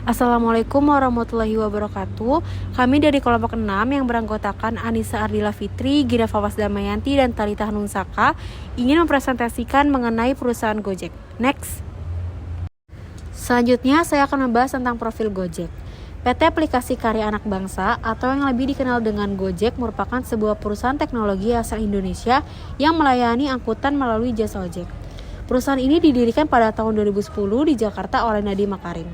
Assalamualaikum warahmatullahi wabarakatuh. Kami dari kelompok 6 yang beranggotakan Anissa Ardila Fitri, Gina Fawas Damayanti, dan Talita Hanunsaka ingin mempresentasikan mengenai perusahaan Gojek. Next. Selanjutnya saya akan membahas tentang profil Gojek. PT Aplikasi Karya Anak Bangsa atau yang lebih dikenal dengan Gojek merupakan sebuah perusahaan teknologi asal Indonesia yang melayani angkutan melalui jasa ojek. Perusahaan ini didirikan pada tahun 2010 di Jakarta oleh Nadiem Makarim.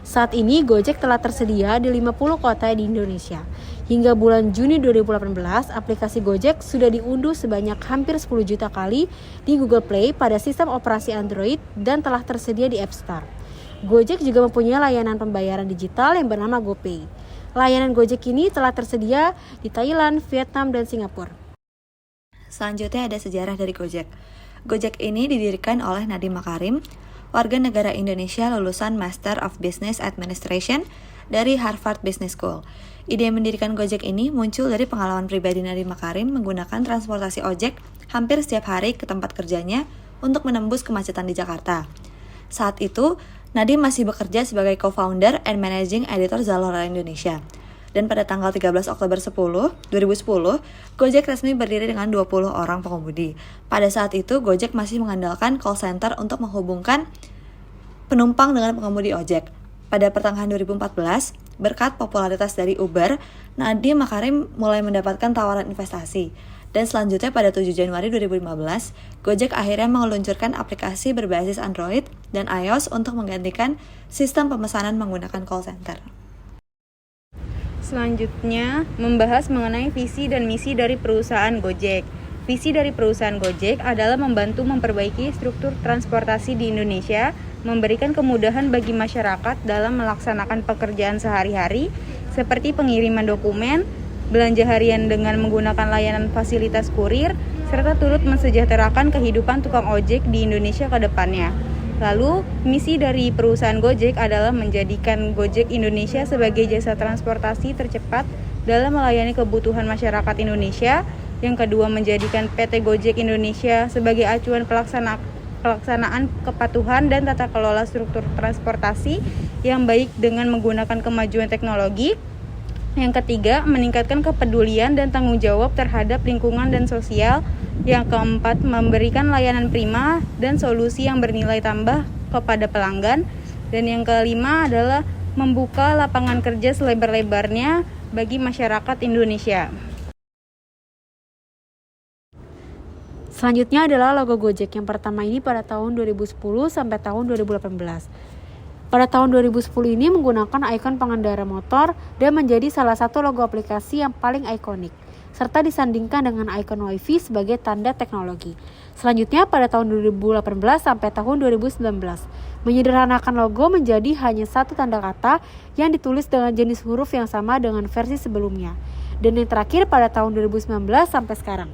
Saat ini Gojek telah tersedia di 50 kota di Indonesia. Hingga bulan Juni 2018, aplikasi Gojek sudah diunduh sebanyak hampir 10 juta kali di Google Play pada sistem operasi Android dan telah tersedia di App Store. Gojek juga mempunyai layanan pembayaran digital yang bernama GoPay. Layanan Gojek ini telah tersedia di Thailand, Vietnam, dan Singapura. Selanjutnya ada sejarah dari Gojek. Gojek ini didirikan oleh Nadiem Makarim, warga negara Indonesia lulusan Master of Business Administration dari Harvard Business School. Ide mendirikan Gojek ini muncul dari pengalaman pribadi Nadiem Makarim menggunakan transportasi ojek hampir setiap hari ke tempat kerjanya untuk menembus kemacetan di Jakarta. Saat itu, Nadiem masih bekerja sebagai co-founder and managing editor Zalora Indonesia. Dan pada tanggal 13 Oktober 2010, Gojek resmi berdiri dengan 20 orang pengemudi. Pada saat itu, Gojek masih mengandalkan call center untuk menghubungkan penumpang dengan pengemudi ojek. Pada pertengahan 2014, berkat popularitas dari Uber, Nadiem Makarim mulai mendapatkan tawaran investasi. Dan selanjutnya pada 7 Januari 2015, Gojek akhirnya meluncurkan aplikasi berbasis Android dan iOS untuk menggantikan sistem pemesanan menggunakan call center. Selanjutnya, membahas mengenai visi dan misi dari perusahaan Gojek. Visi dari perusahaan Gojek adalah membantu memperbaiki struktur transportasi di Indonesia, memberikan kemudahan bagi masyarakat dalam melaksanakan pekerjaan sehari-hari, seperti pengiriman dokumen, belanja harian dengan menggunakan layanan fasilitas kurir, serta turut mensejahterakan kehidupan tukang ojek di Indonesia ke depannya. Lalu, misi dari perusahaan Gojek adalah menjadikan Gojek Indonesia sebagai jasa transportasi tercepat dalam melayani kebutuhan masyarakat Indonesia. Yang kedua, menjadikan PT Gojek Indonesia sebagai acuan pelaksanaan kepatuhan dan tata kelola struktur transportasi yang baik dengan menggunakan kemajuan teknologi. Yang ketiga, meningkatkan kepedulian dan tanggung jawab terhadap lingkungan dan sosial. Yang keempat, memberikan layanan prima dan solusi yang bernilai tambah kepada pelanggan. Dan yang kelima adalah membuka lapangan kerja selebar-lebarnya bagi masyarakat Indonesia. Selanjutnya adalah logo Gojek yang pertama ini pada tahun 2010 sampai tahun 2018. Pada tahun 2010 ini menggunakan ikon pengendara motor dan menjadi salah satu logo aplikasi yang paling ikonik, serta disandingkan dengan ikon WiFi sebagai tanda teknologi. Selanjutnya pada tahun 2018 sampai tahun 2019, menyederhanakan logo menjadi hanya satu tanda kata yang ditulis dengan jenis huruf yang sama dengan versi sebelumnya. Dan yang terakhir pada tahun 2019 sampai sekarang,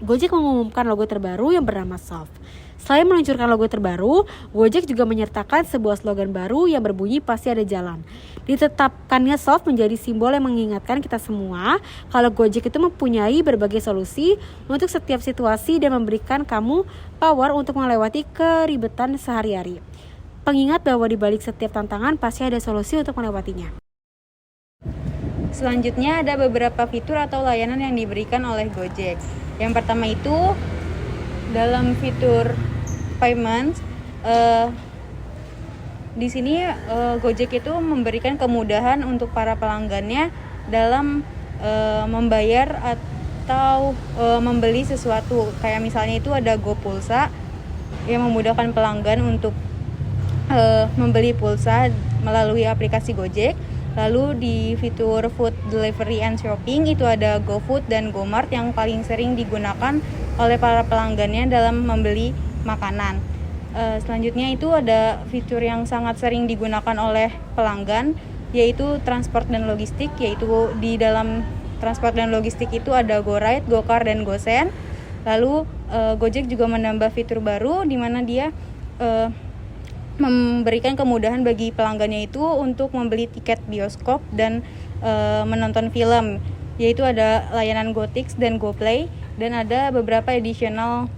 Gojek mengumumkan logo terbaru yang bernama Soft. Selain meluncurkan logo terbaru, Gojek juga menyertakan sebuah slogan baru yang berbunyi pasti ada jalan. Ditetapkannya Soft menjadi simbol yang mengingatkan kita semua kalau Gojek itu mempunyai berbagai solusi untuk setiap situasi dan memberikan kamu power untuk melewati keribetan sehari-hari. Pengingat bahwa di balik setiap tantangan pasti ada solusi untuk melewatinya. Selanjutnya ada beberapa fitur atau layanan yang diberikan oleh Gojek. Yang pertama itu dalam fitur payment, di sini Gojek itu memberikan kemudahan untuk para pelanggannya dalam membayar atau membeli sesuatu. Kayak misalnya itu ada GoPulsa yang memudahkan pelanggan untuk membeli pulsa melalui aplikasi Gojek. Lalu di fitur food delivery and shopping itu ada GoFood dan GoMart yang paling sering digunakan oleh para pelanggannya dalam membeli makanan. Selanjutnya itu ada fitur yang sangat sering digunakan oleh pelanggan, yaitu transport dan logistik. Yaitu di dalam transport dan logistik itu ada GoRide, GoCar, dan GoSend. Lalu Gojek juga menambah fitur baru di mana dia memberikan kemudahan bagi pelanggannya itu untuk membeli tiket bioskop dan menonton film, yaitu ada layanan GoTix dan GoPlay, dan ada beberapa additional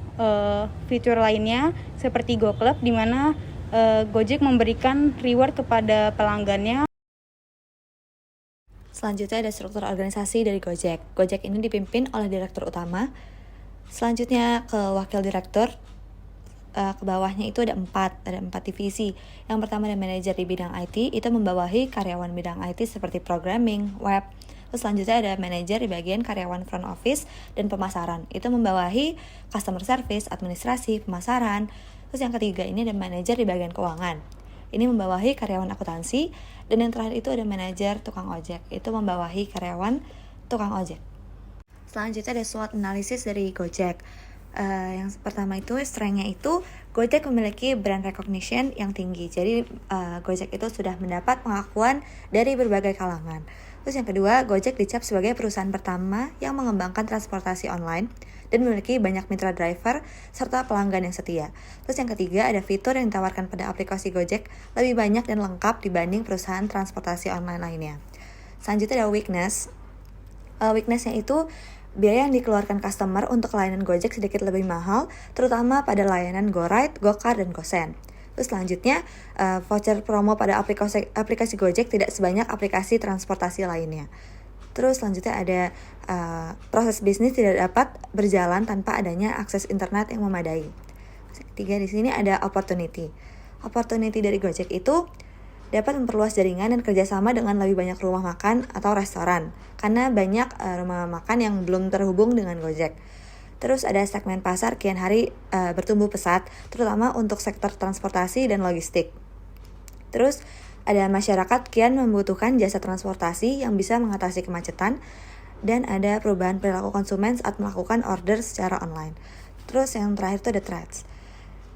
fitur lainnya seperti GoClub di mana Gojek memberikan reward kepada pelanggannya. Selanjutnya ada struktur organisasi dari Gojek. Gojek ini dipimpin oleh direktur utama. Selanjutnya ke wakil direktur. Ke bawahnya itu ada 4 divisi. Yang pertama ada manajer di bidang IT, itu membawahi karyawan bidang IT seperti programming, web. Terus selanjutnya ada manajer di bagian karyawan front office dan pemasaran, itu membawahi customer service, administrasi, pemasaran. Terus yang ketiga ini ada manajer di bagian keuangan, ini membawahi karyawan akuntansi. Dan yang terakhir itu ada manajer tukang ojek, itu membawahi karyawan tukang ojek. Selanjutnya ada SWOT analisis dari Gojek. Yang pertama itu strength-nya itu Gojek memiliki brand recognition yang tinggi. Jadi Gojek itu sudah mendapat pengakuan dari berbagai kalangan. Terus yang kedua, Gojek dicap sebagai perusahaan pertama yang mengembangkan transportasi online dan memiliki banyak mitra driver serta pelanggan yang setia. Terus yang ketiga, ada fitur yang ditawarkan pada aplikasi Gojek lebih banyak dan lengkap dibanding perusahaan transportasi online lainnya. Selanjutnya ada weakness. Weakness-nya itu biaya yang dikeluarkan customer untuk layanan Gojek sedikit lebih mahal, terutama pada layanan GoRide, GoCar, dan GoSend. Terus selanjutnya, voucher promo pada aplikasi Gojek tidak sebanyak aplikasi transportasi lainnya. Terus selanjutnya ada proses bisnis tidak dapat berjalan tanpa adanya akses internet yang memadai. Ketiga di sini ada opportunity. Opportunity dari Gojek itu dapat memperluas jaringan dan kerjasama dengan lebih banyak rumah makan atau restoran, karena banyak rumah makan yang belum terhubung dengan Gojek. Terus ada segmen pasar kian hari bertumbuh pesat, terutama untuk sektor transportasi dan logistik. Terus ada masyarakat kian membutuhkan jasa transportasi yang bisa mengatasi kemacetan, dan ada perubahan perilaku konsumen saat melakukan order secara online. Terus yang terakhir itu ada threats.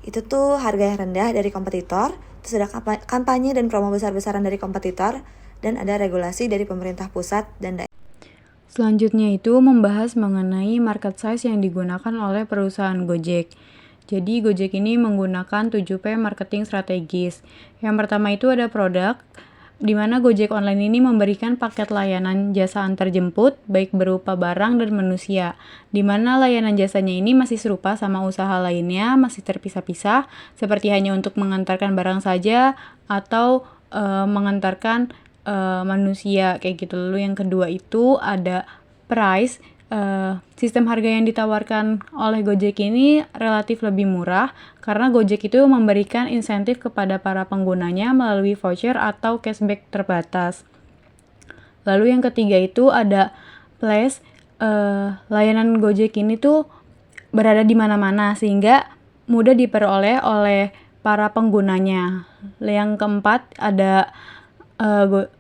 Itu tuh harga yang rendah dari kompetitor, terus ada kampanye dan promo besar-besaran dari kompetitor, dan ada regulasi dari pemerintah pusat dan daerah. Selanjutnya itu membahas mengenai market size yang digunakan oleh perusahaan Gojek. Jadi Gojek ini menggunakan 7P marketing strategis. Yang pertama itu ada produk, di mana Gojek Online ini memberikan paket layanan jasa antar jemput, baik berupa barang dan manusia, di mana layanan jasanya ini masih serupa sama usaha lainnya, masih terpisah-pisah, seperti hanya untuk mengantarkan barang saja, atau mengantarkan manusia, kayak gitu. Lalu yang kedua itu ada price. Sistem harga yang ditawarkan oleh Gojek ini relatif lebih murah karena Gojek itu memberikan insentif kepada para penggunanya melalui voucher atau cashback terbatas. Lalu yang ketiga itu ada place. Layanan Gojek ini tuh berada di mana-mana sehingga mudah diperoleh oleh para penggunanya. Yang keempat ada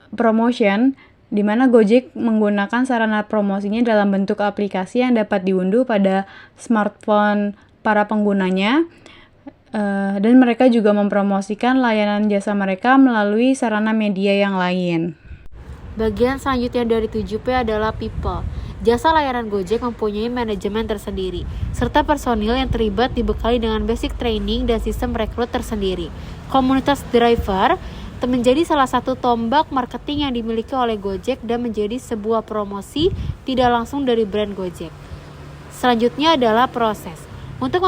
promotion, di mana Gojek menggunakan sarana promosinya dalam bentuk aplikasi yang dapat diunduh pada smartphone para penggunanya, dan mereka juga mempromosikan layanan jasa mereka melalui sarana media yang lain. Bagian selanjutnya dari 7P adalah people. Jasa layanan Gojek mempunyai manajemen tersendiri, serta personil yang terlibat dibekali dengan basic training dan sistem rekrut tersendiri. Komunitas driver menjadi salah satu tombak marketing yang dimiliki oleh Gojek dan menjadi sebuah promosi tidak langsung dari brand Gojek. Selanjutnya adalah proses. Untuk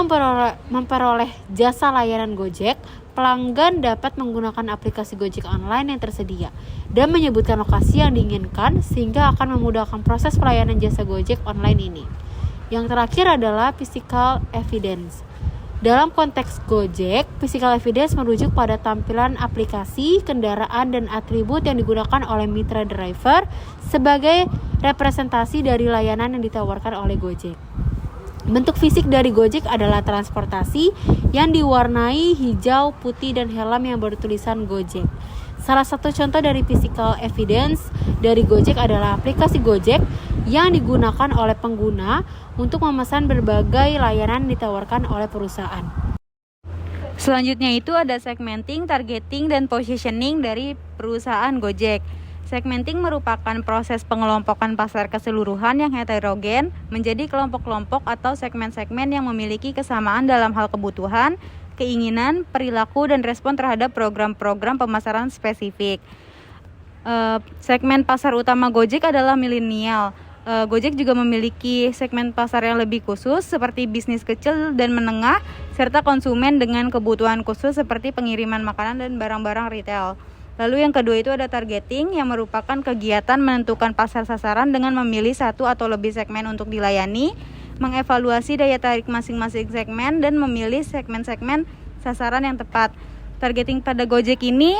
memperoleh jasa layanan Gojek, pelanggan dapat menggunakan aplikasi Gojek Online yang tersedia dan menyebutkan lokasi yang diinginkan sehingga akan memudahkan proses pelayanan jasa Gojek Online ini. Yang terakhir adalah physical evidence. Dalam konteks Gojek, physical evidence merujuk pada tampilan aplikasi, kendaraan, dan atribut yang digunakan oleh mitra driver sebagai representasi dari layanan yang ditawarkan oleh Gojek. Bentuk fisik dari Gojek adalah transportasi yang diwarnai hijau, putih, dan helm yang bertulisan Gojek. Salah satu contoh dari physical evidence dari Gojek adalah aplikasi Gojek yang digunakan oleh pengguna untuk memesan berbagai layanan ditawarkan oleh perusahaan. Selanjutnya itu ada segmenting, targeting, dan positioning dari perusahaan Gojek. Segmenting merupakan proses pengelompokan pasar keseluruhan yang heterogen menjadi kelompok-kelompok atau segmen-segmen yang memiliki kesamaan dalam hal kebutuhan, keinginan, perilaku, dan respon terhadap program-program pemasaran spesifik. Segmen pasar utama Gojek adalah milenial. Gojek juga memiliki segmen pasar yang lebih khusus seperti bisnis kecil dan menengah, serta konsumen dengan kebutuhan khusus seperti pengiriman makanan dan barang-barang retail. Lalu yang kedua itu ada targeting, yang merupakan kegiatan menentukan pasar sasaran dengan memilih satu atau lebih segmen untuk dilayani, mengevaluasi daya tarik masing-masing segmen, dan memilih segmen-segmen sasaran yang tepat. Targeting pada Gojek ini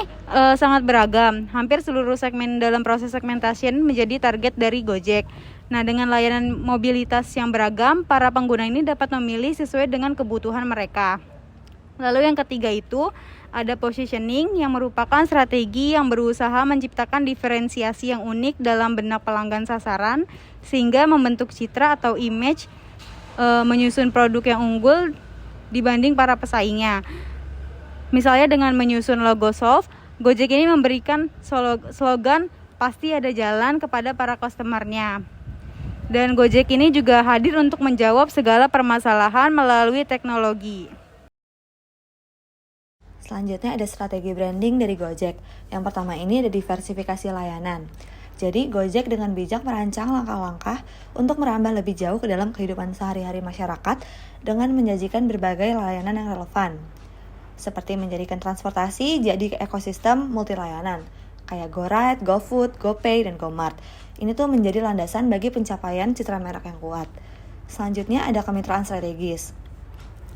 sangat beragam. Hampir seluruh segmen dalam proses segmentation menjadi target dari Gojek. Nah, dengan layanan mobilitas yang beragam, para pengguna ini dapat memilih sesuai dengan kebutuhan mereka. Lalu yang ketiga itu ada positioning, yang merupakan strategi yang berusaha menciptakan diferensiasi yang unik dalam benak pelanggan sasaran sehingga membentuk citra atau image, menyusun produk yang unggul dibanding para pesaingnya. Misalnya dengan menyusun logo soft, Gojek ini memberikan slogan pasti ada jalan kepada para customer-nya. Dan Gojek ini juga hadir untuk menjawab segala permasalahan melalui teknologi. Selanjutnya ada strategi branding dari Gojek. Yang pertama ini ada diversifikasi layanan. Jadi Gojek dengan bijak merancang langkah-langkah untuk merambah lebih jauh ke dalam kehidupan sehari-hari masyarakat dengan menjanjikan berbagai layanan yang relevan. Seperti menjadikan transportasi jadi ekosistem multi layanan, kayak GoRide, GoFood, GoPay, dan GoMart. Ini tuh menjadi landasan bagi pencapaian citra merek yang kuat. Selanjutnya ada kemitraan strategis.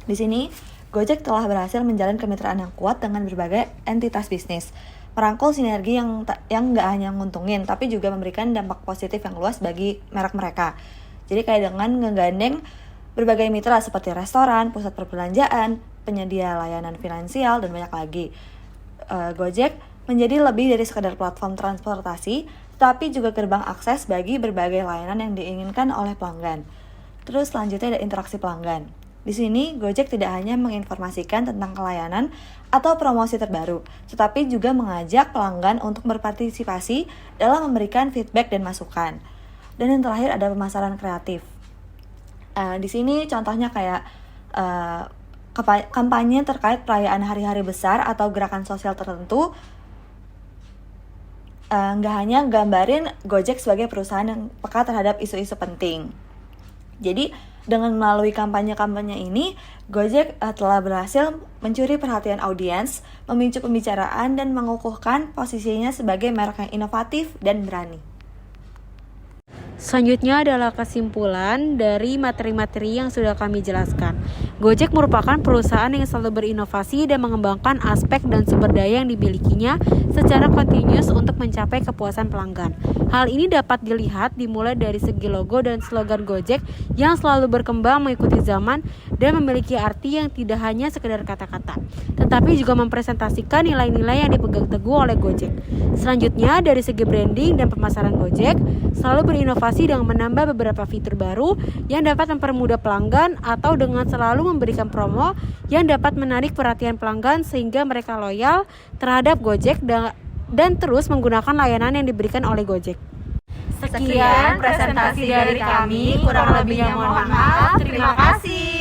Di sini, Gojek telah berhasil menjalin kemitraan yang kuat dengan berbagai entitas bisnis, merangkul sinergi yang nggak hanya nguntungin, tapi juga memberikan dampak positif yang luas bagi merek mereka. Jadi kayak dengan ngegandeng berbagai mitra seperti restoran, pusat perbelanjaan, penyedia layanan finansial, dan banyak lagi. Gojek menjadi lebih dari sekadar platform transportasi, tapi juga gerbang akses bagi berbagai layanan yang diinginkan oleh pelanggan. Terus selanjutnya ada interaksi pelanggan. Di sini, Gojek tidak hanya menginformasikan tentang pelayanan atau promosi terbaru, tetapi juga mengajak pelanggan untuk berpartisipasi dalam memberikan feedback dan masukan. Dan yang terakhir ada pemasaran kreatif. Di sini contohnya kayak kampanye terkait perayaan hari-hari besar atau gerakan sosial tertentu. Nggak hanya gambarin Gojek sebagai perusahaan yang peka terhadap isu-isu penting. Jadi dengan melalui kampanye-kampanye ini, Gojek telah berhasil mencuri perhatian audiens, memicu pembicaraan, dan mengukuhkan posisinya sebagai merek yang inovatif dan berani. Selanjutnya adalah kesimpulan dari materi-materi yang sudah kami jelaskan. Gojek merupakan perusahaan yang selalu berinovasi dan mengembangkan aspek dan sumber daya yang dimilikinya secara kontinus untuk mencapai kepuasan pelanggan. Hal ini dapat dilihat dimulai dari segi logo dan slogan Gojek yang selalu berkembang mengikuti zaman dan memiliki arti yang tidak hanya sekedar kata-kata, tetapi juga mempresentasikan nilai-nilai yang dipegang teguh oleh Gojek. Selanjutnya dari segi branding dan pemasaran Gojek selalu berinovasi dengan menambah beberapa fitur baru yang dapat mempermudah pelanggan atau dengan selalu memberikan promo yang dapat menarik perhatian pelanggan sehingga mereka loyal terhadap Gojek dan terus menggunakan layanan yang diberikan oleh Gojek. Sekian presentasi dari kami, kurang lebihnya mohon maaf. Terima kasih.